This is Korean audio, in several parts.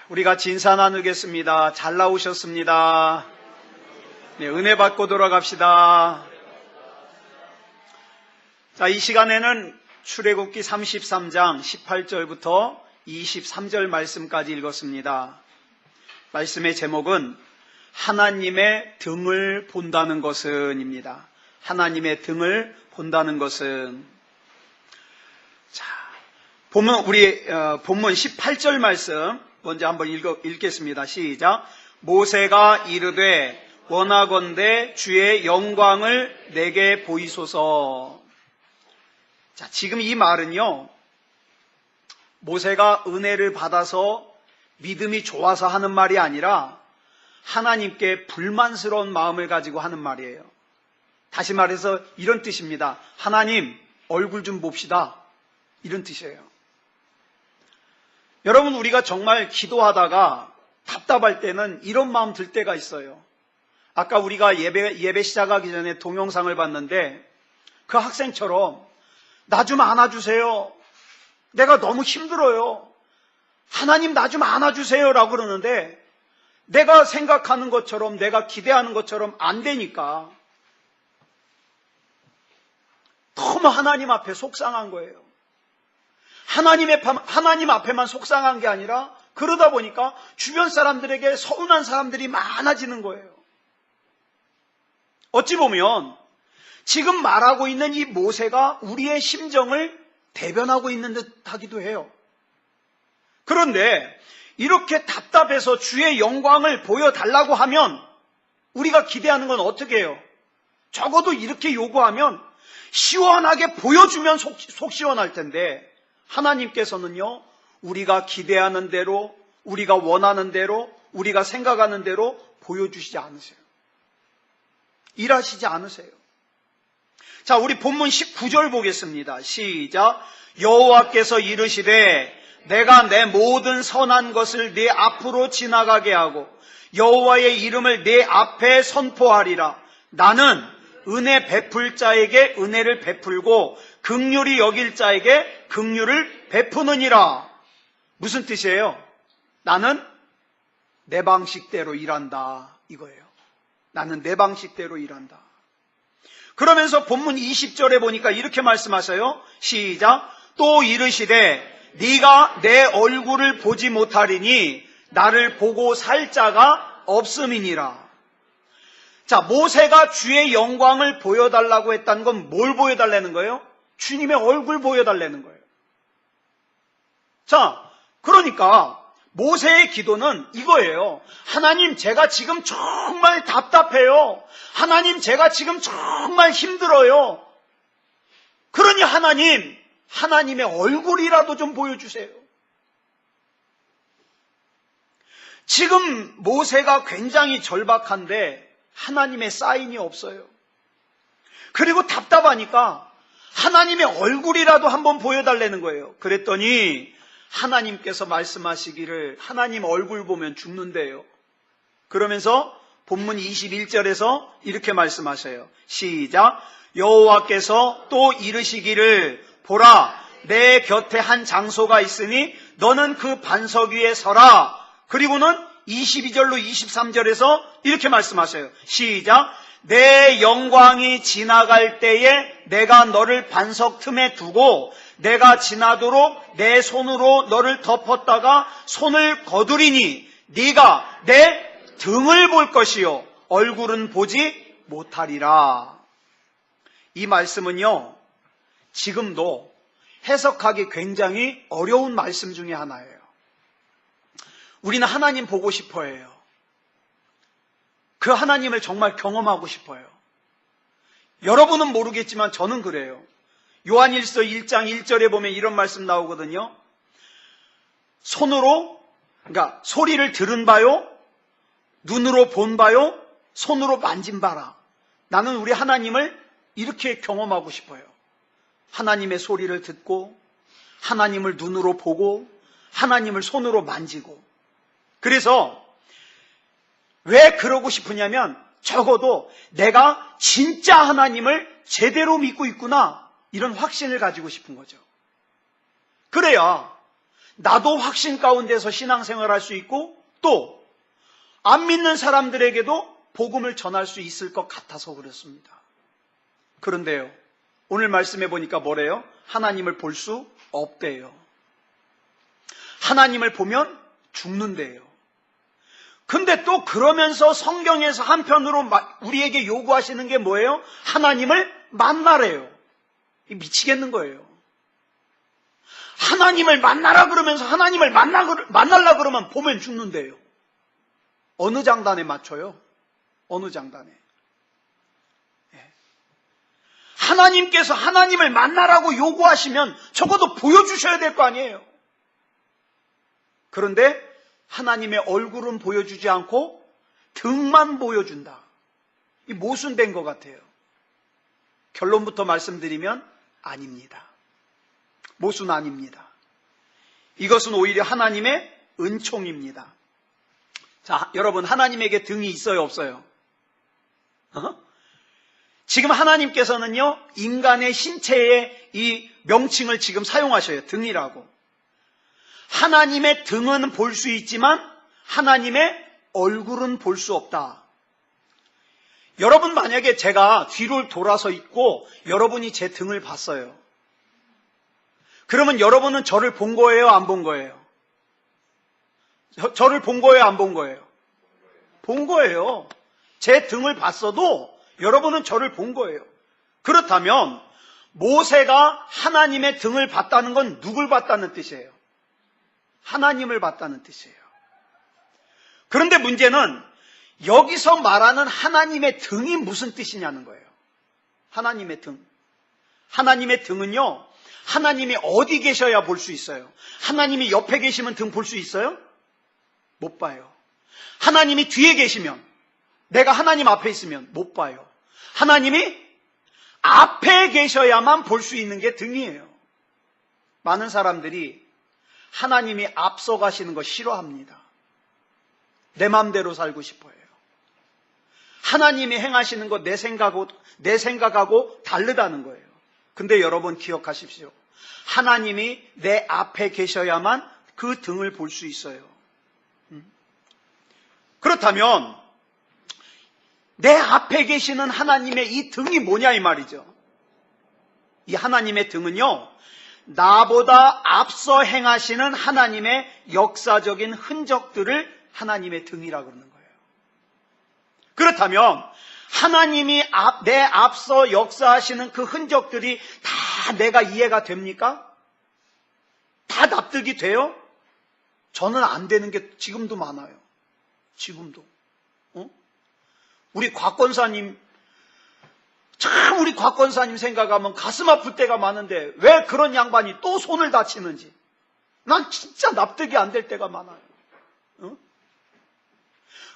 우리 같이 인사 나누겠습니다. 잘 나오셨습니다. 네, 은혜 받고 돌아갑시다. 자, 이 시간에는 출애굽기 33장 18절부터 23절 말씀까지 읽었습니다. 말씀의 제목은 하나님의 등을 본다는 것은입니다. 하나님의 등을 본다는 것은. 자, 우리 본문 18절 말씀 먼저 한번 읽겠습니다. 시작. 모세가 이르되 원하건대 주의 영광을 내게 보이소서. 자, 지금 이 말은요, 모세가 은혜를 받아서 믿음이 좋아서 하는 말이 아니라 하나님께 불만스러운 마음을 가지고 하는 말이에요. 다시 말해서 이런 뜻입니다. 하나님, 얼굴 좀 봅시다. 이런 뜻이에요. 여러분, 우리가 정말 기도하다가 답답할 때는 이런 마음 들 때가 있어요. 아까 우리가 예배 시작하기 전에 동영상을 봤는데 그 학생처럼 나 좀 안아주세요. 내가 너무 힘들어요. 하나님 나 좀 안아주세요 라고 그러는데 내가 생각하는 것처럼 내가 기대하는 것처럼 안 되니까 너무 하나님 앞에 속상한 거예요. 하나님 앞에만 속상한 게 아니라 그러다 보니까 주변 사람들에게 서운한 사람들이 많아지는 거예요. 어찌 보면 지금 말하고 있는 이 모세가 우리의 심정을 대변하고 있는 듯 하기도 해요. 그런데 이렇게 답답해서 주의 영광을 보여달라고 하면 우리가 기대하는 건 어떻게 해요? 적어도 이렇게 요구하면 시원하게 보여주면 속 시원할 텐데 하나님께서는요, 우리가 기대하는 대로, 우리가 원하는 대로, 우리가 생각하는 대로 보여주시지 않으세요. 일하시지 않으세요. 자, 우리 본문 19절 보겠습니다. 시작. 여호와께서 이르시되 내가 내 모든 선한 것을 네 앞으로 지나가게 하고 여호와의 이름을 네 앞에 선포하리라. 나는 은혜 베풀 자에게 은혜를 베풀고 긍휼히 여길 자에게 긍휼을 베푸느니라. 무슨 뜻이에요? 나는 내 방식대로 일한다 이거예요. 나는 내 방식대로 일한다. 그러면서 본문 20절에 보니까 이렇게 말씀하세요. 시작. 또 이르시되 네가 내 얼굴을 보지 못하리니 나를 보고 살 자가 없음이니라. 자, 모세가 주의 영광을 보여달라고 했다는 건 뭘 보여달라는 거예요? 주님의 얼굴 보여달라는 거예요. 자, 그러니까 모세의 기도는 이거예요. 하나님, 제가 지금 정말 답답해요. 하나님, 제가 지금 정말 힘들어요. 그러니 하나님의 얼굴이라도 좀 보여주세요. 지금 모세가 굉장히 절박한데 하나님의 사인이 없어요. 그리고 답답하니까 하나님의 얼굴이라도 한번 보여달라는 거예요. 그랬더니 하나님께서 말씀하시기를 하나님 얼굴 보면 죽는데요. 그러면서 본문 21절에서 이렇게 말씀하셔요. 시작. 여호와께서 또 이르시기를 보라, 내 곁에 한 장소가 있으니 너는 그 반석 위에 서라. 그리고는 22절로 23절에서 이렇게 말씀하셔요. 시작. 내 영광이 지나갈 때에 내가 너를 반석 틈에 두고 내가 지나도록 내 손으로 너를 덮었다가 손을 거두리니 네가 내 등을 볼 것이요 얼굴은 보지 못하리라. 이 말씀은요, 지금도 해석하기 굉장히 어려운 말씀 중에 하나예요. 우리는 하나님 보고 싶어 해요. 그 하나님을 정말 경험하고 싶어요. 여러분은 모르겠지만 저는 그래요. 요한일서 1장 1절에 보면 이런 말씀 나오거든요. 그러니까 소리를 들은 바요, 눈으로 본 바요, 손으로 만진 바라. 나는 우리 하나님을 이렇게 경험하고 싶어요. 하나님의 소리를 듣고, 하나님을 눈으로 보고, 하나님을 손으로 만지고. 그래서 왜 그러고 싶으냐면 적어도 내가 진짜 하나님을 제대로 믿고 있구나, 이런 확신을 가지고 싶은 거죠. 그래야 나도 확신 가운데서 신앙생활할 수 있고 또 안 믿는 사람들에게도 복음을 전할 수 있을 것 같아서 그렇습니다. 그런데요, 오늘 말씀해 보니까 뭐래요? 하나님을 볼 수 없대요. 하나님을 보면 죽는데요. 근데 또 그러면서 성경에서 한편으로 우리에게 요구하시는 게 뭐예요? 하나님을 만나래요. 미치겠는 거예요. 하나님을 만나라 그러면서 하나님을 만나려 그러면 보면 죽는데요. 어느 장단에 맞춰요? 어느 장단에? 하나님께서 하나님을 만나라고 요구하시면 적어도 보여주셔야 될 거 아니에요. 그런데 하나님의 얼굴은 보여주지 않고 등만 보여준다. 이 모순된 것 같아요. 결론부터 말씀드리면 아닙니다. 모순 아닙니다. 이것은 오히려 하나님의 은총입니다. 자, 여러분, 하나님에게 등이 있어요, 없어요? 지금 하나님께서는요, 인간의 신체의 이 명칭을 지금 사용하셔요. 등이라고. 하나님의 등은 볼 수 있지만 하나님의 얼굴은 볼 수 없다. 여러분, 만약에 제가 뒤를 돌아서 있고 여러분이 제 등을 봤어요. 그러면 여러분은 저를 본 거예요, 안 본 거예요? 저를 본 거예요, 안 본 거예요? 본 거예요. 제 등을 봤어도 여러분은 저를 본 거예요. 그렇다면 모세가 하나님의 등을 봤다는 건 누굴 봤다는 뜻이에요? 하나님을 봤다는 뜻이에요. 그런데 문제는 여기서 말하는 하나님의 등이 무슨 뜻이냐는 거예요. 하나님의 등. 하나님의 등은요, 하나님이 어디 계셔야 볼 수 있어요? 하나님이 옆에 계시면 등 볼 수 있어요? 못 봐요. 하나님이 뒤에 계시면, 내가 하나님 앞에 있으면 못 봐요. 하나님이 앞에 계셔야만 볼 수 있는 게 등이에요. 많은 사람들이 하나님이 앞서 가시는 거 싫어합니다. 내 마음대로 살고 싶어요. 하나님이 행하시는 거 내 생각하고 다르다는 거예요. 근데 여러분 기억하십시오. 하나님이 내 앞에 계셔야만 그 등을 볼 수 있어요. 그렇다면 내 앞에 계시는 하나님의 이 등이 뭐냐 이 말이죠. 이 하나님의 등은요, 나보다 앞서 행하시는 하나님의 역사적인 흔적들을 하나님의 등이라고 그러는 거예요. 그렇다면 하나님이 내 앞서 역사하시는 그 흔적들이 다 내가 이해가 됩니까? 다 납득이 돼요? 저는 안 되는 게 지금도 많아요. 지금도. 우리 곽권사님, 참 우리 곽권사님 생각하면 가슴 아플 때가 많은데 왜 그런 양반이 또 손을 다치는지 난 진짜 납득이 안 될 때가 많아요.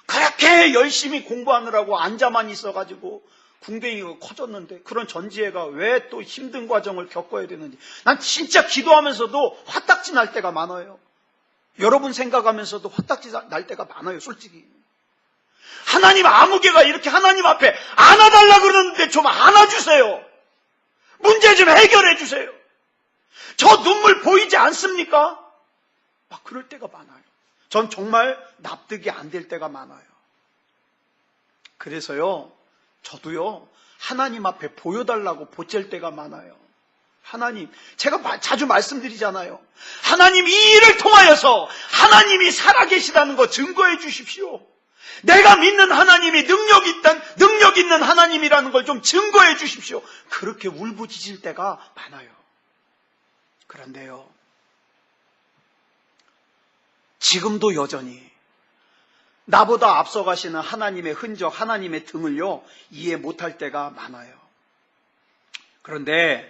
그렇게 열심히 공부하느라고 앉아만 있어가지고 궁뎅이가 커졌는데 그런 전지혜가 왜 또 힘든 과정을 겪어야 되는지 난 진짜 기도하면서도 화딱지 날 때가 많아요. 여러분 생각하면서도 화딱지 날 때가 많아요, 솔직히. 하나님 아무개가 이렇게 하나님 앞에 안아달라 그러는데 좀 안아주세요. 문제 좀 해결해 주세요. 저 눈물 보이지 않습니까? 막 그럴 때가 많아요. 전 정말 납득이 안 될 때가 많아요. 그래서요, 저도요, 하나님 앞에 보여달라고 보탤 때가 많아요. 하나님, 제가 자주 말씀드리잖아요. 하나님 이 일을 통하여서 하나님이 살아계시다는 거 증거해 주십시오. 내가 믿는 하나님이 능력 있는 하나님이라는 걸 좀 증거해 주십시오. 그렇게 울부짖을 때가 많아요. 그런데요, 지금도 여전히 나보다 앞서가시는 하나님의 흔적, 하나님의 등을요, 이해 못할 때가 많아요. 그런데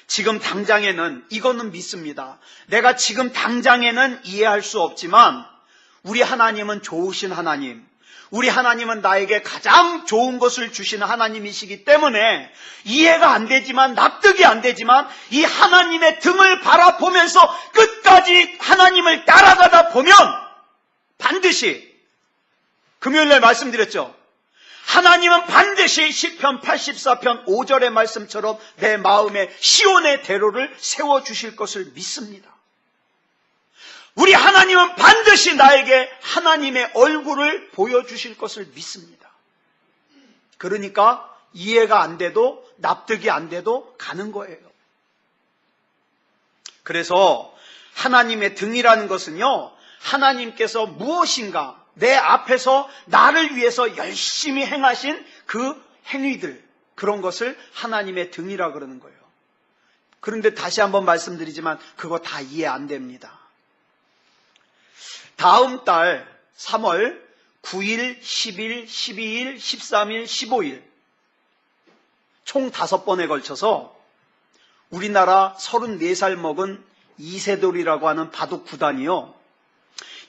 지금 당장에는 이거는 믿습니다. 내가 지금 당장에는 이해할 수 없지만 우리 하나님은 좋으신 하나님, 우리 하나님은 나에게 가장 좋은 것을 주시는 하나님이시기 때문에 이해가 안 되지만, 납득이 안 되지만 이 하나님의 등을 바라보면서 끝까지 하나님을 따라가다 보면 반드시, 금요일날 말씀드렸죠. 하나님은 반드시 시편 84편 5절의 말씀처럼 내 마음에 시온의 대로를 세워주실 것을 믿습니다. 우리 하나님은 반드시 나에게 하나님의 얼굴을 보여주실 것을 믿습니다. 그러니까 이해가 안 돼도 납득이 안 돼도 가는 거예요. 그래서 하나님의 등이라는 것은요, 하나님께서 무엇인가 내 앞에서 나를 위해서 열심히 행하신 그 행위들, 그런 것을 하나님의 등이라 그러는 거예요. 그런데 다시 한번 말씀드리지만 그거 다 이해 안 됩니다. 다음 달 3월 9일, 10일, 12일, 13일, 15일 총 5번에 걸쳐서 우리나라 34살 먹은 이세돌이라고 하는 바둑 구단이요,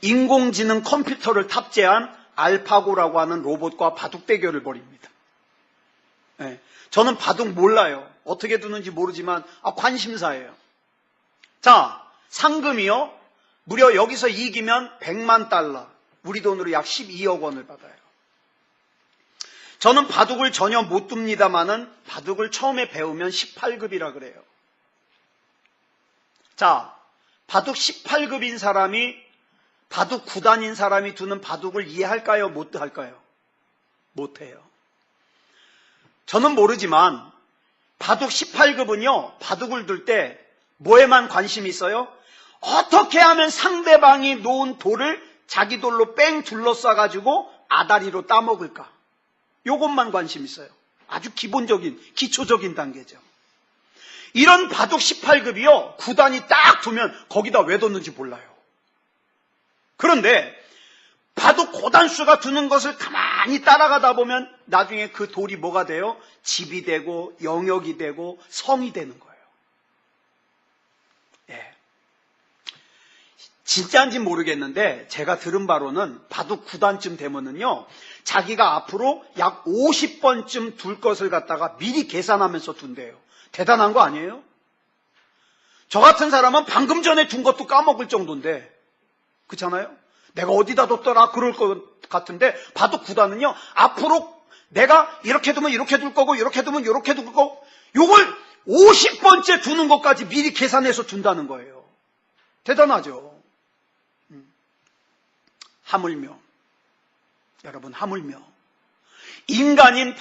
인공지능 컴퓨터를 탑재한 알파고라고 하는 로봇과 바둑 대결을 벌입니다. 네, 저는 바둑 몰라요. 어떻게 두는지 모르지만 관심사예요. 자, 상금이요, 무려 여기서 이기면 100만 달러, 우리 돈으로 약 12억 원을 받아요. 저는 바둑을 전혀 못 둡니다마는 바둑을 처음에 배우면 18급이라 그래요. 자, 바둑 18급인 사람이, 바둑 9단인 사람이 두는 바둑을 이해할까요? 못 할까요? 못해요. 저는 모르지만 바둑 18급은요, 바둑을 둘 때 뭐에만 관심이 있어요? 어떻게 하면 상대방이 놓은 돌을 자기 돌로 뺑 둘러싸가지고 아다리로 따먹을까? 요것만 관심 있어요. 아주 기본적인, 기초적인 단계죠. 이런 바둑 18급이요, 9단이 딱 두면 거기다 왜 뒀는지 몰라요. 그런데 바둑 고단수가 두는 것을 가만히 따라가다 보면 나중에 그 돌이 뭐가 돼요? 집이 되고 영역이 되고 성이 되는 거예요. 예. 진짜인지 모르겠는데 제가 들은 바로는 바둑 9단쯤 되면은요, 자기가 앞으로 약 50번쯤 둘 것을 갖다가 미리 계산하면서 둔대요. 대단한 거 아니에요? 저 같은 사람은 방금 전에 둔 것도 까먹을 정도인데, 그렇잖아요? 내가 어디다 뒀더라 그럴 것 같은데, 바둑 9단은요, 앞으로 내가 이렇게 두면 이렇게 둘 거고, 이렇게 두면 이렇게 둘 거고, 요걸 50번째 두는 것까지 미리 계산해서 둔다는 거예요. 대단하죠? 하물며, 여러분, 하물며 인간이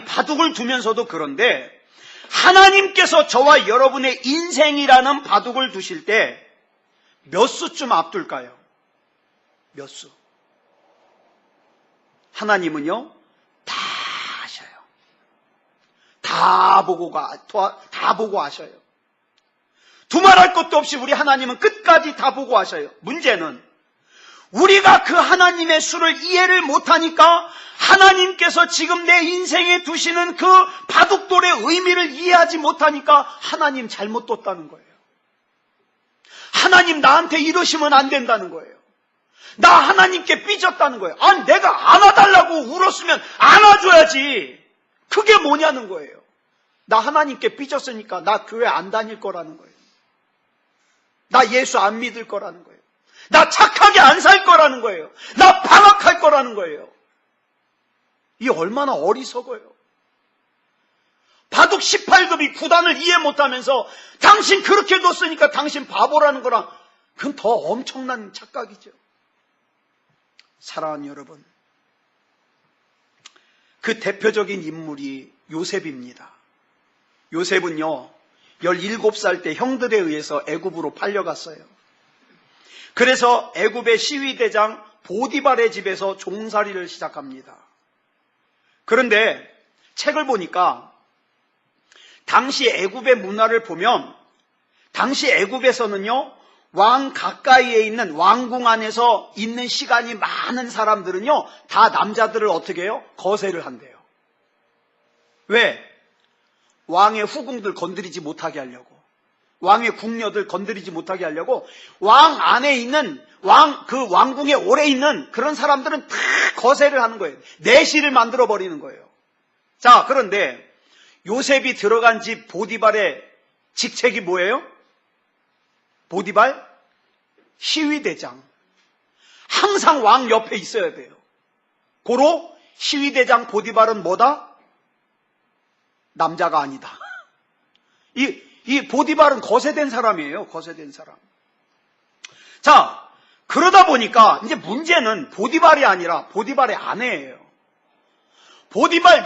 바둑을 두면서도 그런데, 하나님께서 저와 여러분의 인생이라는 바둑을 두실 때 몇 수쯤 앞둘까요? 몇 수? 하나님은요, 다 아셔요. 다 보고 아셔요. 두말할 것도 없이 우리 하나님은 끝까지 다 보고 아셔요. 문제는 우리가 그 하나님의 수를 이해를 못하니까 하나님께서 지금 내 인생에 두시는 그 바둑돌의 의미를 이해하지 못하니까 하나님 잘못 뒀다는 거예요. 하나님 나한테 이러시면 안 된다는 거예요. 나 하나님께 삐졌다는 거예요. 아니, 내가 안아달라고 울었으면 안아줘야지. 그게 뭐냐는 거예요. 나 하나님께 삐졌으니까 나 교회 안 다닐 거라는 거예요. 나 예수 안 믿을 거라는 거예요. 나 착하게 안 살 거라는 거예요. 나 방학할 거라는 거예요. 이 얼마나 어리석어요. 바둑 18급이 9단을 이해 못하면서 당신 그렇게 뒀으니까 당신 바보라는 거랑, 그건 더 엄청난 착각이죠. 사랑하는 여러분, 그 대표적인 인물이 요셉입니다. 요셉은요, 17살 때 형들에 의해서 애굽으로 팔려갔어요. 그래서 애굽의 시위대장 보디발의 집에서 종살이를 시작합니다. 그런데 책을 보니까 당시 애굽의 문화를 보면, 당시 애굽에서는요, 왕 가까이에 있는 왕궁 안에서 있는 시간이 많은 사람들은요, 다 남자들을 어떻게 해요? 거세를 한대요. 왜? 왕의 후궁들 건드리지 못하게 하려고, 왕의 궁녀들 건드리지 못하게 하려고, 왕 안에 있는 그 왕궁에 오래 있는 그런 사람들은 다 거세를 하는 거예요. 내시를 만들어 버리는 거예요. 자, 그런데 요셉이 들어간 집 보디발의 직책이 뭐예요? 보디발? 시위대장. 항상 왕 옆에 있어야 돼요. 고로 시위대장 보디발은 뭐다? 남자가 아니다. 이 보디발은 거세된 사람이에요. 거세된 사람. 자, 그러다 보니까 이제 문제는 보디발이 아니라 보디발의 아내예요. 보디발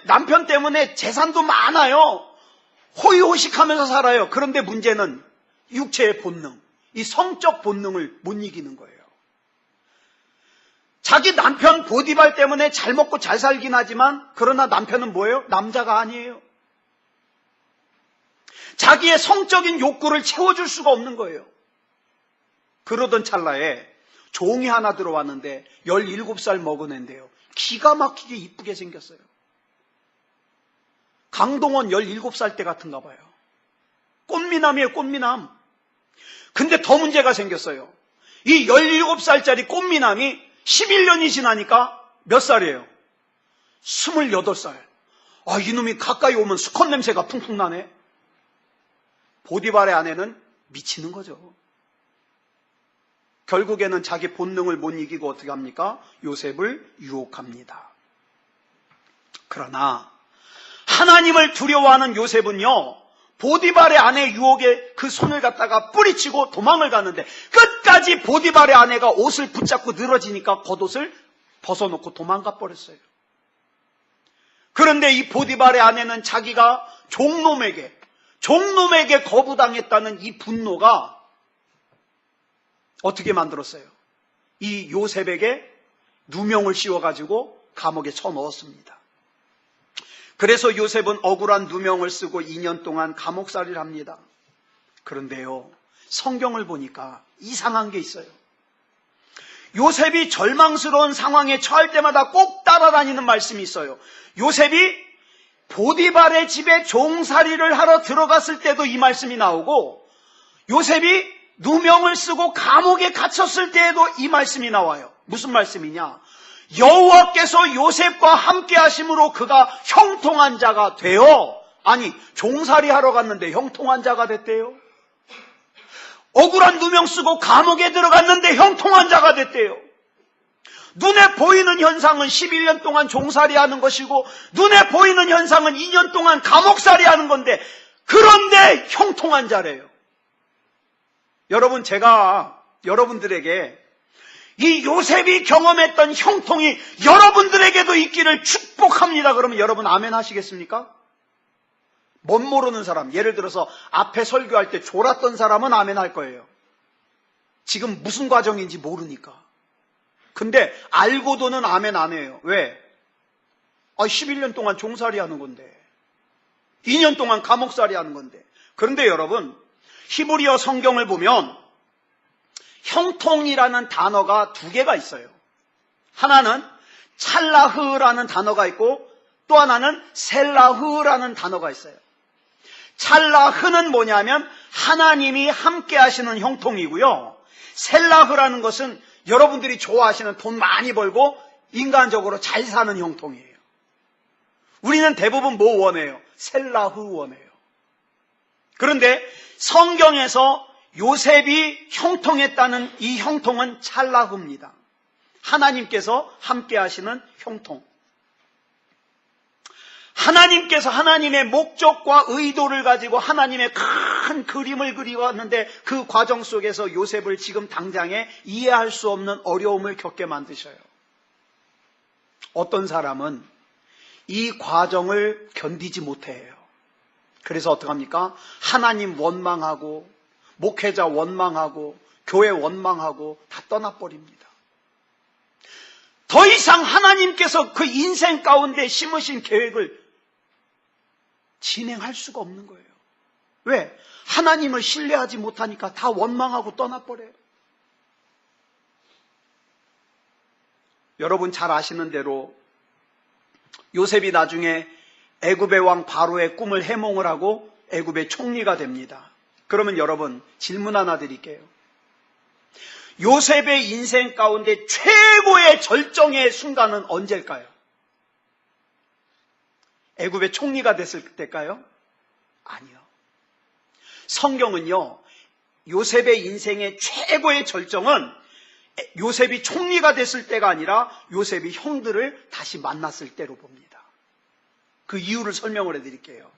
남편 때문에 재산도 많아요. 호의호식하면서 살아요. 그런데 문제는 육체의 본능, 이 성적 본능을 못 이기는 거예요. 자기 남편 보디발 때문에 잘 먹고 잘 살긴 하지만 그러나 남편은 뭐예요? 남자가 아니에요. 자기의 성적인 욕구를 채워줄 수가 없는 거예요. 그러던 찰나에 종이 하나 들어왔는데 17살 먹은 애인데요. 기가 막히게 이쁘게 생겼어요. 강동원 17살 때 같은가 봐요. 꽃미남이에요, 꽃미남. 근데 더 문제가 생겼어요. 이 17살짜리 꽃미남이 11년이 지나니까 몇 살이에요? 28살. 아, 이놈이 가까이 오면 수컷 냄새가 풍풍 나네. 보디발의 아내는 미치는 거죠. 결국에는 자기 본능을 못 이기고 어떻게 합니까? 요셉을 유혹합니다. 그러나 하나님을 두려워하는 요셉은요, 보디발의 아내 유혹에 그 손을 갖다가 뿌리치고 도망을 가는데 끝까지 보디발의 아내가 옷을 붙잡고 늘어지니까 겉옷을 벗어놓고 도망가 버렸어요. 그런데 이 보디발의 아내는 자기가 종놈에게 거부당했다는 이 분노가 어떻게 만들었어요? 이 요셉에게 누명을 씌워가지고 감옥에 쳐넣었습니다. 그래서 요셉은 억울한 누명을 쓰고 2년 동안 감옥살이를 합니다. 그런데요, 성경을 보니까 이상한 게 있어요. 요셉이 절망스러운 상황에 처할 때마다 꼭 따라다니는 말씀이 있어요. 요셉이 보디발의 집에 종살이를 하러 들어갔을 때도 이 말씀이 나오고, 요셉이 누명을 쓰고 감옥에 갇혔을 때에도 이 말씀이 나와요. 무슨 말씀이냐? 여호와께서 요셉과 함께 하심으로 그가 형통한 자가 되어, 아니 종살이 하러 갔는데 형통한 자가 됐대요. 억울한 누명 쓰고 감옥에 들어갔는데 형통한 자가 됐대요. 눈에 보이는 현상은 11년 동안 종살이 하는 것이고 눈에 보이는 현상은 2년 동안 감옥살이 하는 건데, 그런데 형통한 자래요. 여러분, 제가 여러분들에게 이 요셉이 경험했던 형통이 여러분들에게도 있기를 축복합니다. 그러면 여러분 아멘 하시겠습니까? 못 모르는 사람, 예를 들어서 앞에 설교할 때 졸았던 사람은 아멘 할 거예요. 지금 무슨 과정인지 모르니까. 근데 알고도는 아멘 안 해요. 왜? 11년 동안 종살이 하는 건데, 2년 동안 감옥살이 하는 건데. 그런데 여러분, 히브리어 성경을 보면 형통이라는 단어가 두 개가 있어요. 하나는 찰라흐라는 단어가 있고 또 하나는 셀라흐라는 단어가 있어요. 찰라흐는 뭐냐면 하나님이 함께 하시는 형통이고요. 셀라흐라는 것은 여러분들이 좋아하시는 돈 많이 벌고 인간적으로 잘 사는 형통이에요. 우리는 대부분 뭐 원해요? 셀라흐 원해요. 그런데 성경에서 요셉이 형통했다는 이 형통은 찰라흐입니다. 하나님께서 함께 하시는 형통. 하나님께서 하나님의 목적과 의도를 가지고 하나님의 큰 그림을 그리왔는데 그 과정 속에서 요셉을 지금 당장에 이해할 수 없는 어려움을 겪게 만드셔요. 어떤 사람은 이 과정을 견디지 못해요. 그래서 어떡합니까? 하나님 원망하고 목회자 원망하고 교회 원망하고 다 떠나버립니다. 더 이상 하나님께서 그 인생 가운데 심으신 계획을 진행할 수가 없는 거예요. 왜? 하나님을 신뢰하지 못하니까 다 원망하고 떠나버려요. 여러분 잘 아시는 대로 요셉이 나중에 애굽의 왕 바로의 꿈을 해몽을 하고 애굽의 총리가 됩니다. 그러면 여러분 질문 하나 드릴게요. 요셉의 인생 가운데 최고의 절정의 순간은 언제일까요? 애굽의 총리가 됐을 때일까요? 아니요. 성경은요, 요셉의 인생의 최고의 절정은 요셉이 총리가 됐을 때가 아니라 요셉이 형들을 다시 만났을 때로 봅니다. 그 이유를 설명을 해드릴게요.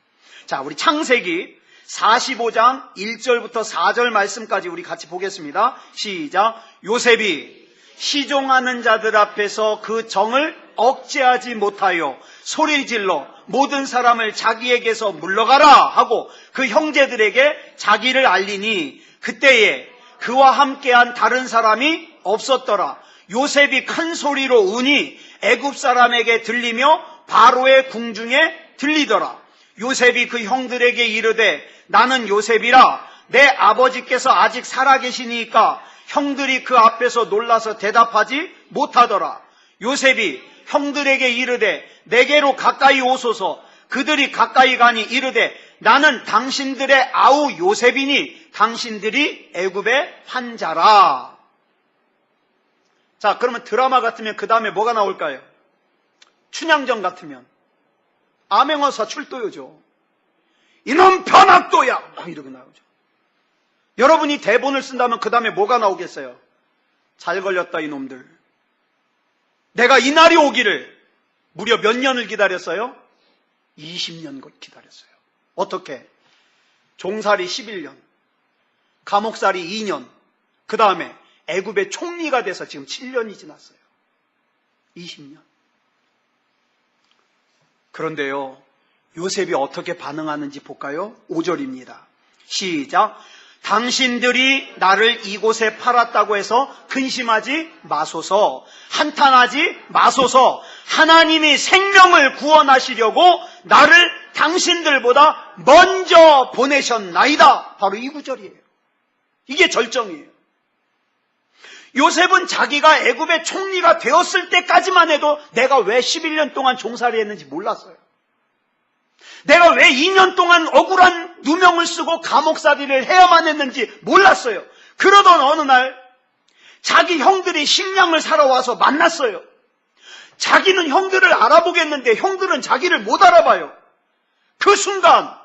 자, 우리 창세기 45장 1절부터 4절 말씀까지 우리 같이 보겠습니다. 시작. 요셉이 시종하는 자들 앞에서 그 정을 억제하지 못하여 소리질러 모든 사람을 자기에게서 물러가라 하고 그 형제들에게 자기를 알리니 그때에 그와 함께한 다른 사람이 없었더라. 요셉이 큰 소리로 우니 애굽 사람에게 들리며 바로의 궁중에 들리더라. 요셉이 그 형들에게 이르되 나는 요셉이라. 내 아버지께서 아직 살아계시니까 형들이 그 앞에서 놀라서 대답하지 못하더라. 요셉이 형들에게 이르되 내게로 가까이 오소서. 그들이 가까이 가니 이르되 나는 당신들의 아우 요셉이니 당신들이 애굽의 환자라. 자, 그러면 드라마 같으면 그 다음에 뭐가 나올까요? 춘향전 같으면 암행어사 출도요죠. 이놈 변학도야 이렇게 나오죠. 여러분이 대본을 쓴다면 그 다음에 뭐가 나오겠어요? 잘 걸렸다 이놈들. 내가 이 날이 오기를 무려 몇 년을 기다렸어요? 20년 기다렸어요. 어떻게? 종살이 11년, 감옥살이 2년, 그 다음에 애굽의 총리가 돼서 지금 7년이 지났어요. 20년. 그런데요, 요셉이 어떻게 반응하는지 볼까요? 5절입니다. 시작. 당신들이 나를 이곳에 팔았다고 해서 근심하지 마소서, 한탄하지 마소서. 하나님이 생명을 구원하시려고 나를 당신들보다 먼저 보내셨나이다. 바로 이 구절이에요. 이게 절정이에요. 요셉은 자기가 애굽의 총리가 되었을 때까지만 해도 내가 왜 11년 동안 종살이 했는지 몰랐어요. 내가 왜 2년 동안 억울한 누명을 쓰고 감옥살이를 해야만 했는지 몰랐어요. 그러던 어느 날 자기 형들이 식량을 사러 와서 만났어요. 자기는 형들을 알아보겠는데 형들은 자기를 못 알아봐요. 그 순간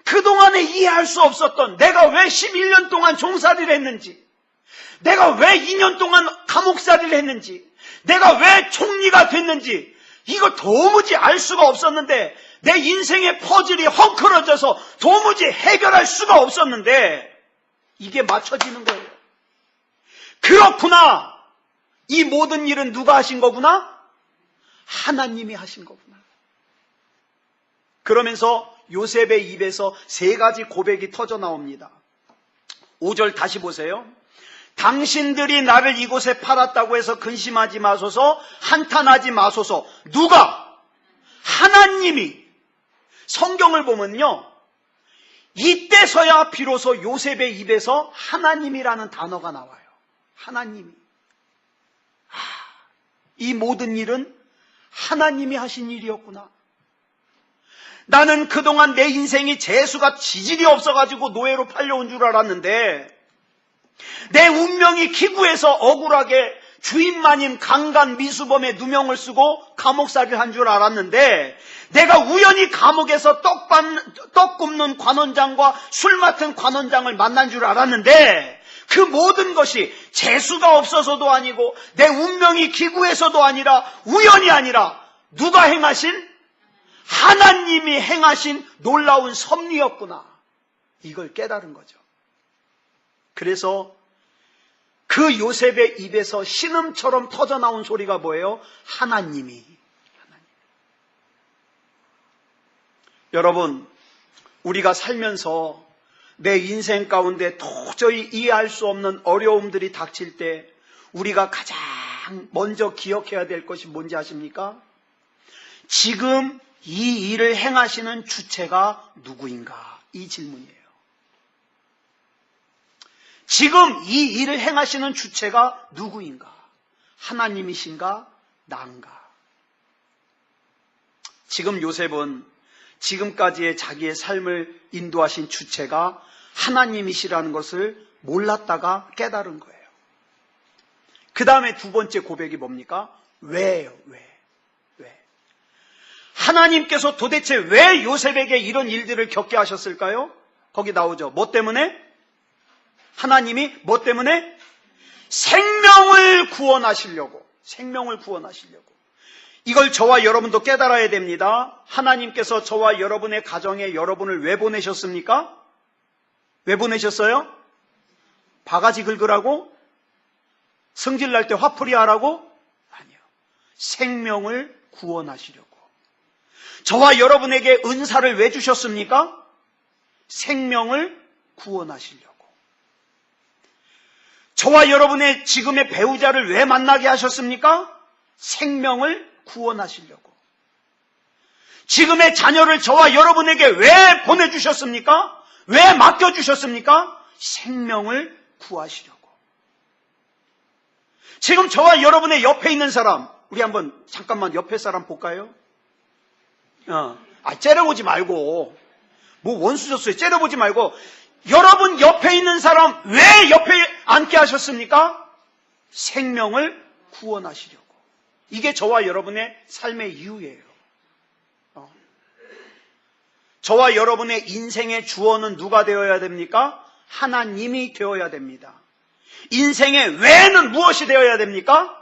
그동안에 이해할 수 없었던 내가 왜 11년 동안 종살이를 했는지, 내가 왜 2년 동안 감옥살이를 했는지, 내가 왜 총리가 됐는지 이거 도무지 알 수가 없었는데, 내 인생의 퍼즐이 헝클어져서 도무지 해결할 수가 없었는데 이게 맞춰지는 거예요. 그렇구나. 이 모든 일은 누가 하신 거구나? 하나님이 하신 거구나. 그러면서 요셉의 입에서 세 가지 고백이 터져 나옵니다. 5절 다시 보세요. 당신들이 나를 이곳에 팔았다고 해서 근심하지 마소서, 한탄하지 마소서. 누가? 하나님이. 성경을 보면요, 이때서야 비로소 요셉의 입에서 하나님이라는 단어가 나와요. 하나님이. 이 모든 일은 하나님이 하신 일이었구나. 나는 그동안 내 인생이 재수가 지질이 없어가지고 노예로 팔려온 줄 알았는데, 내 운명이 기구에서 억울하게 주인만인 강간 미수범의 누명을 쓰고 감옥살이를 한 줄 알았는데, 내가 우연히 감옥에서 떡 굽는 관원장과 술 맡은 관원장을 만난 줄 알았는데, 그 모든 것이 재수가 없어서도 아니고 내 운명이 기구에서도 아니라 우연이 아니라 누가 행하신? 하나님이 행하신 놀라운 섭리였구나. 이걸 깨달은 거죠. 그래서 그 요셉의 입에서 신음처럼 터져나온 소리가 뭐예요? 하나님이. 여러분, 우리가 살면서 내 인생 가운데 도저히 이해할 수 없는 어려움들이 닥칠 때 우리가 가장 먼저 기억해야 될 것이 뭔지 아십니까? 지금 이 일을 행하시는 주체가 누구인가? 이 질문이에요. 지금 이 일을 행하시는 주체가 누구인가? 하나님이신가? 난가? 지금 요셉은 지금까지의 자기의 삶을 인도하신 주체가 하나님이시라는 것을 몰랐다가 깨달은 거예요. 그 다음에 두 번째 고백이 뭡니까? 왜예요? 왜? 하나님께서 도대체 왜 요셉에게 이런 일들을 겪게 하셨을까요? 거기 나오죠. 뭐 때문에? 하나님이 뭐 때문에? 생명을 구원하시려고. 이걸 저와 여러분도 깨달아야 됩니다. 하나님께서 저와 여러분의 가정에 여러분을 왜 보내셨습니까? 왜 보내셨어요? 바가지 긁으라고? 성질 날 때 화풀이 하라고? 아니요. 생명을 구원하시려고. 저와 여러분에게 은사를 왜 주셨습니까? 생명을 구원하시려고. 저와 여러분의 지금의 배우자를 왜 만나게 하셨습니까? 생명을 구원하시려고. 지금의 자녀를 저와 여러분에게 왜 보내주셨습니까? 왜 맡겨주셨습니까? 생명을 구하시려고. 지금 저와 여러분의 옆에 있는 사람, 우리 한번 잠깐만 옆에 사람 볼까요? 째려보지 말고, 뭐 원수졌어요. 째려보지 말고, 여러분 옆에 있는 사람 왜 옆에 앉게 하셨습니까? 생명을 구원하시려고. 이게 저와 여러분의 삶의 이유예요. 저와 여러분의 인생의 주어는 누가 되어야 됩니까? 하나님이 되어야 됩니다. 인생의 왜는 무엇이 되어야 됩니까?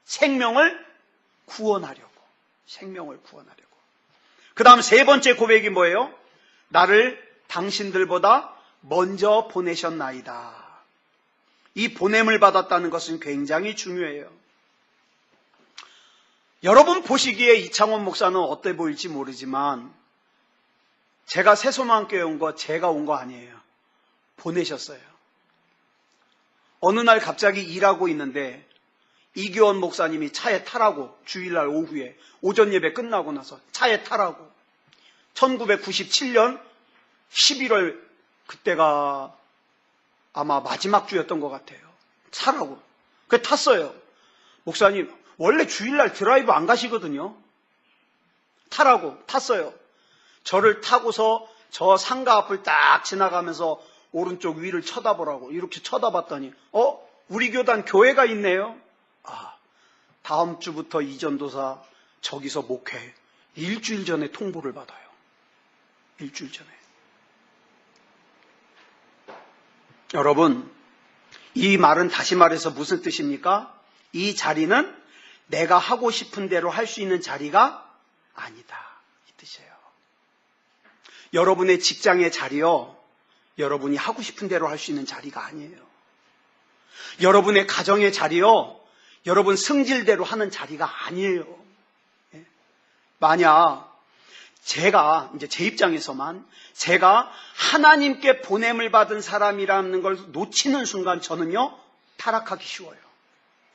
생명을 구원하려고. 생명을 구원하려고. 그 다음 세 번째 고백이 뭐예요? 나를 당신들보다 먼저 보내셨나이다. 이 보냄을 받았다는 것은 굉장히 중요해요. 여러분 보시기에 이창원 목사는 어때 보일지 모르지만 제가 새소망교회 온 거 제가 온 거 아니에요. 보내셨어요. 어느 날 갑자기 일하고 있는데 이규원 목사님이 차에 타라고, 주일날 오후에 오전 예배 끝나고 나서 차에 타라고, 1997년 11월 그때가 아마 마지막 주였던 것 같아요. 타라고. 그래 탔어요. 목사님 원래 주일날 드라이브 안 가시거든요. 타라고 탔어요. 저를 타고서 저 상가 앞을 딱 지나가면서 오른쪽 위를 쳐다보라고 이렇게 쳐다봤더니 우리 교단 교회가 있네요. 다음 주부터 이전도사 저기서 목회 일주일 전에 통보를 받아요. 일주일 전에. 여러분, 이 말은 다시 말해서 무슨 뜻입니까? 이 자리는 내가 하고 싶은 대로 할 수 있는 자리가 아니다. 이 뜻이에요. 여러분의 직장의 자리요, 여러분이 하고 싶은 대로 할 수 있는 자리가 아니에요. 여러분의 가정의 자리요, 여러분 성질대로 하는 자리가 아니에요. 만약 제가 이제 제 입장에서만 제가 하나님께 보냄을 받은 사람이라는 걸 놓치는 순간 저는요 타락하기 쉬워요.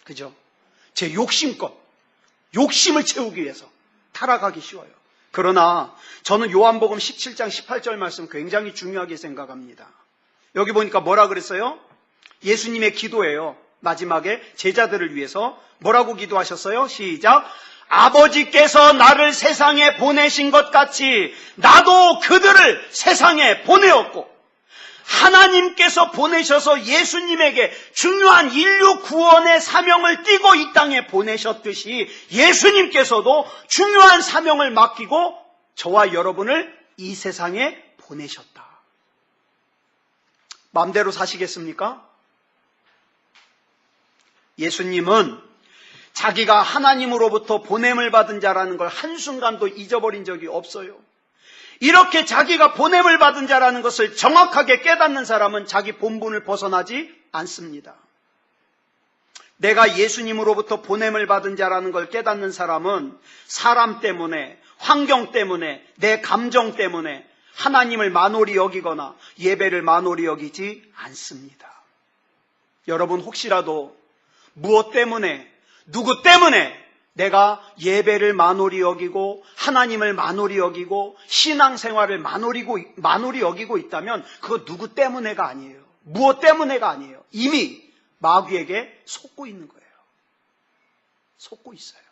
그죠? 제 욕심껏 욕심을 채우기 위해서 타락하기 쉬워요. 그러나 저는 요한복음 17장 18절 말씀 굉장히 중요하게 생각합니다. 여기 보니까 뭐라 그랬어요? 예수님의 기도예요. 마지막에 제자들을 위해서 뭐라고 기도하셨어요? 시작. 아버지께서 나를 세상에 보내신 것 같이 나도 그들을 세상에 보내었고, 하나님께서 보내셔서 예수님에게 중요한 인류 구원의 사명을 띠고 이 땅에 보내셨듯이 예수님께서도 중요한 사명을 맡기고 저와 여러분을 이 세상에 보내셨다. 마음대로 사시겠습니까? 예수님은 자기가 하나님으로부터 보냄을 받은 자라는 걸 한순간도 잊어버린 적이 없어요. 이렇게 자기가 보냄을 받은 자라는 것을 정확하게 깨닫는 사람은 자기 본분을 벗어나지 않습니다. 내가 예수님으로부터 보냄을 받은 자라는 걸 깨닫는 사람은 사람 때문에, 환경 때문에, 내 감정 때문에 하나님을 만홀히 여기거나 예배를 만홀히 여기지 않습니다. 여러분 혹시라도 무엇 때문에, 누구 때문에 내가 예배를 만홀히 여기고 하나님을 만홀히 여기고 신앙생활을 만홀히 여기고 있다면 그거 누구 때문에가 아니에요. 무엇 때문에가 아니에요. 이미 마귀에게 속고 있는 거예요. 속고 있어요.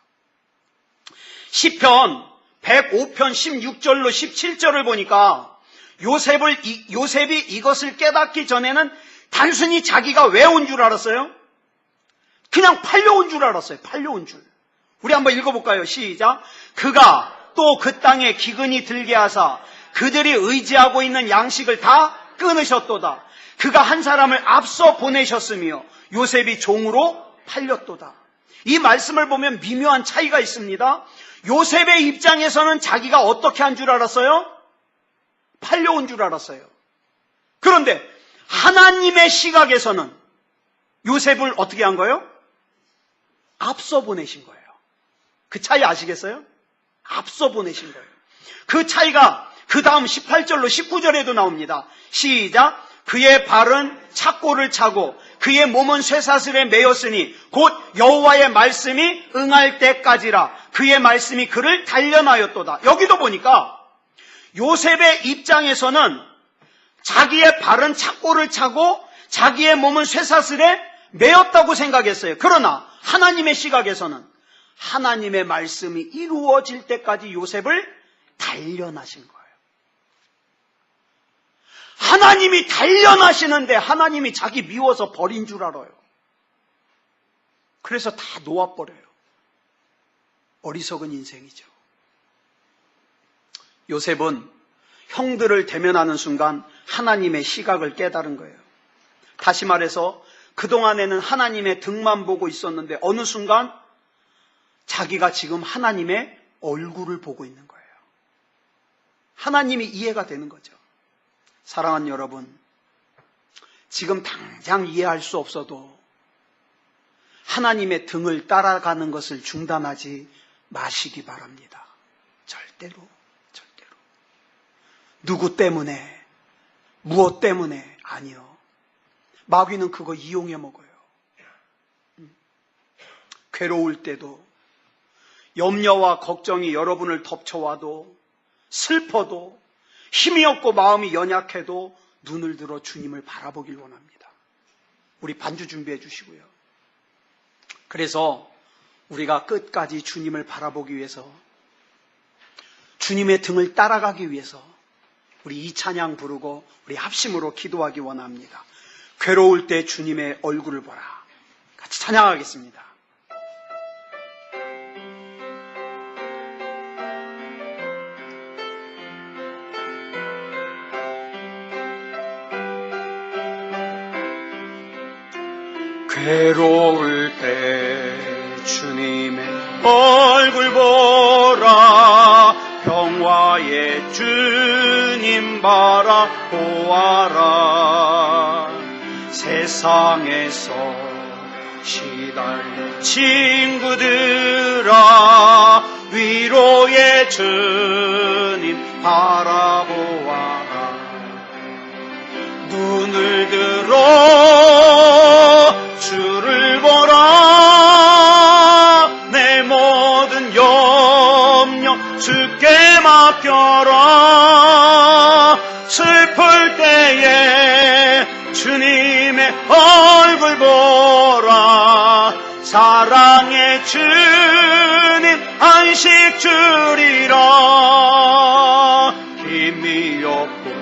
시편 105편 16절로 17절을 보니까 요셉이 이것을 깨닫기 전에는 단순히 자기가 왜 온 줄 알았어요? 그냥 팔려온 줄 알았어요. 팔려온 줄. 우리 한번 읽어볼까요? 시작. 그가 또 그 땅에 기근이 들게 하사 그들이 의지하고 있는 양식을 다 끊으셨도다. 그가 한 사람을 앞서 보내셨으며 요셉이 종으로 팔렸도다. 이 말씀을 보면 미묘한 차이가 있습니다. 요셉의 입장에서는 자기가 어떻게 한 줄 알았어요? 팔려온 줄 알았어요. 그런데 하나님의 시각에서는 요셉을 어떻게 한 거예요? 앞서 보내신 거예요. 그 차이 아시겠어요? 앞서 보내신 거예요. 그 차이가 그 다음 18절로 19절에도 나옵니다. 시작. 그의 발은 착고를 차고 그의 몸은 쇠사슬에 매였으니 곧 여호와의 말씀이 응할 때까지라. 그의 말씀이 그를 단련하였도다. 여기도 보니까 요셉의 입장에서는 자기의 발은 착고를 차고 자기의 몸은 쇠사슬에 매였다고 생각했어요. 그러나 하나님의 시각에서는 하나님의 말씀이 이루어질 때까지 요셉을 단련하신 거예요. 하나님이 단련하시는데 하나님이 자기 미워서 버린 줄 알아요. 그래서 다 놓아버려요. 어리석은 인생이죠. 요셉은 형들을 대면하는 순간 하나님의 시각을 깨달은 거예요. 다시 말해서 그동안에는 하나님의 등만 보고 있었는데 어느 순간 자기가 지금 하나님의 얼굴을 보고 있는 거예요. 하나님이 이해가 되는 거죠. 사랑하는 여러분, 지금 당장 이해할 수 없어도 하나님의 등을 따라가는 것을 중단하지 마시기 바랍니다. 절대로. 누구 때문에, 무엇 때문에 아니요. 마귀는 그거 이용해 먹어요. 괴로울 때도, 염려와 걱정이 여러분을 덮쳐와도, 슬퍼도, 힘이 없고 마음이 연약해도 눈을 들어 주님을 바라보길 원합니다. 우리 반주 준비해 주시고요. 그래서 우리가 끝까지 주님을 바라보기 위해서, 주님의 등을 따라가기 위해서 우리 이 찬양 부르고 우리 합심으로 기도하기 원합니다. 괴로울 때 주님의 얼굴을 보라. 같이 찬양하겠습니다. 괴로울 때 주님의 얼굴 보라. 평화의 주님 바라보아라. 세상에서 시달린 친구들아, 위로의 주님 바라보아라. 눈을 들어 주를 보라. 내 모든 염려 주께 맡겨라. 슬플 때에 주님의 얼굴 보라. 사랑의 주님 안식 주리라. 힘이 없고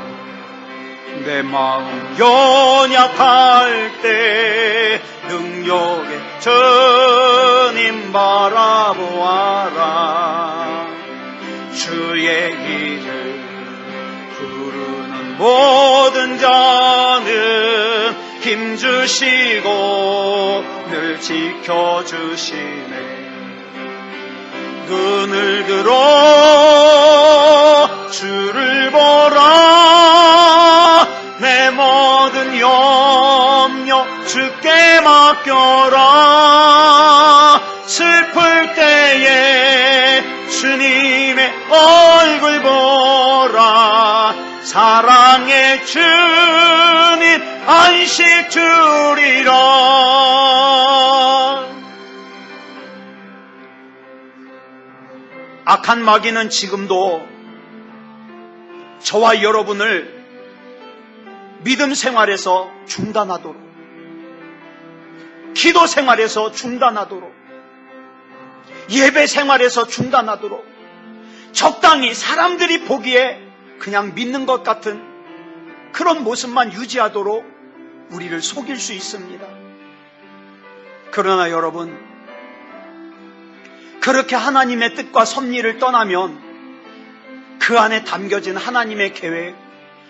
내 마음 연약할 때 능력의 주님 바라보아라. 주의 이름 부르는 모든 자는 힘주시고 늘 지켜주시네. 눈을 들어 주를 보라. 내 모든 염려 주께 맡겨라. 슬플 때에 주님의 얼굴 보라. 사랑의 주님 안식 주리라. 악한 마귀는 지금도 저와 여러분을 믿음 생활에서 중단하도록, 기도 생활에서 중단하도록, 예배 생활에서 중단하도록, 적당히 사람들이 보기에 그냥 믿는 것 같은 그런 모습만 유지하도록 우리를 속일 수 있습니다. 그러나 여러분, 그렇게 하나님의 뜻과 섭리를 떠나면 그 안에 담겨진 하나님의 계획,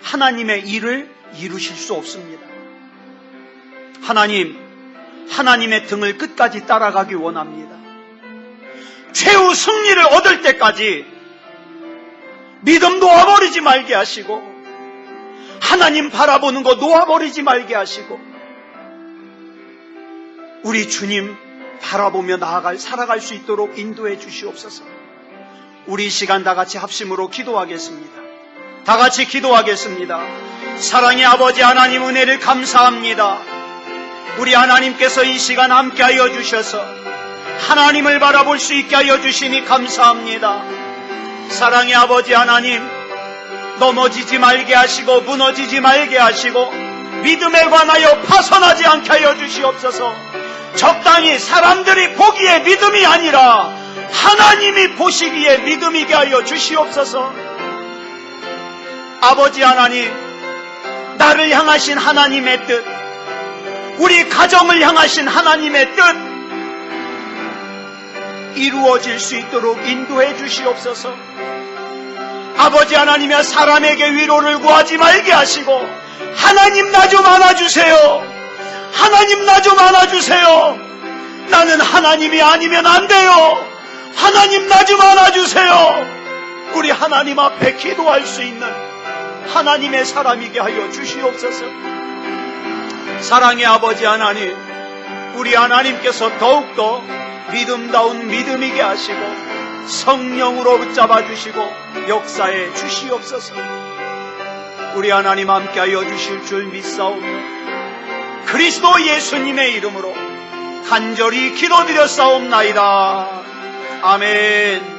하나님의 일을 이루실 수 없습니다. 하나님, 하나님의 등을 끝까지 따라가기 원합니다. 최후 승리를 얻을 때까지 믿음 놓아버리지 말게 하시고, 하나님 바라보는 거 놓아버리지 말게 하시고, 우리 주님 바라보며 살아갈 수 있도록 인도해 주시옵소서. 우리 이 시간 다 같이 합심으로 기도하겠습니다. 다 같이 기도하겠습니다. 사랑의 아버지 하나님, 은혜를 감사합니다. 우리 하나님께서 이 시간 함께하여 주셔서 하나님을 바라볼 수 있게 하여 주시니 감사합니다. 사랑의 아버지 하나님, 넘어지지 말게 하시고 무너지지 말게 하시고 믿음에 관하여 파손하지 않게 하여 주시옵소서. 적당히 사람들이 보기에 믿음이 아니라 하나님이 보시기에 믿음이게 하여 주시옵소서. 아버지 하나님, 나를 향하신 하나님의 뜻, 우리 가정을 향하신 하나님의 뜻 이루어질 수 있도록 인도해 주시옵소서. 아버지 하나님이여, 사람에게 위로를 구하지 말게 하시고 하나님 나 좀 안아주세요. 하나님 나 좀 안아주세요. 나는 하나님이 아니면 안 돼요. 하나님 나 좀 안아주세요. 우리 하나님 앞에 기도할 수 있는 하나님의 사람이게 하여 주시옵소서. 사랑의 아버지 하나님, 우리 하나님께서 더욱더 믿음다운 믿음이게 하시고 성령으로 붙잡아 주시고 역사해 주시옵소서. 우리 하나님 함께하여 주실 줄 믿사오며 그리스도 예수님의 이름으로 간절히 기도드렸사옵나이다. 아멘.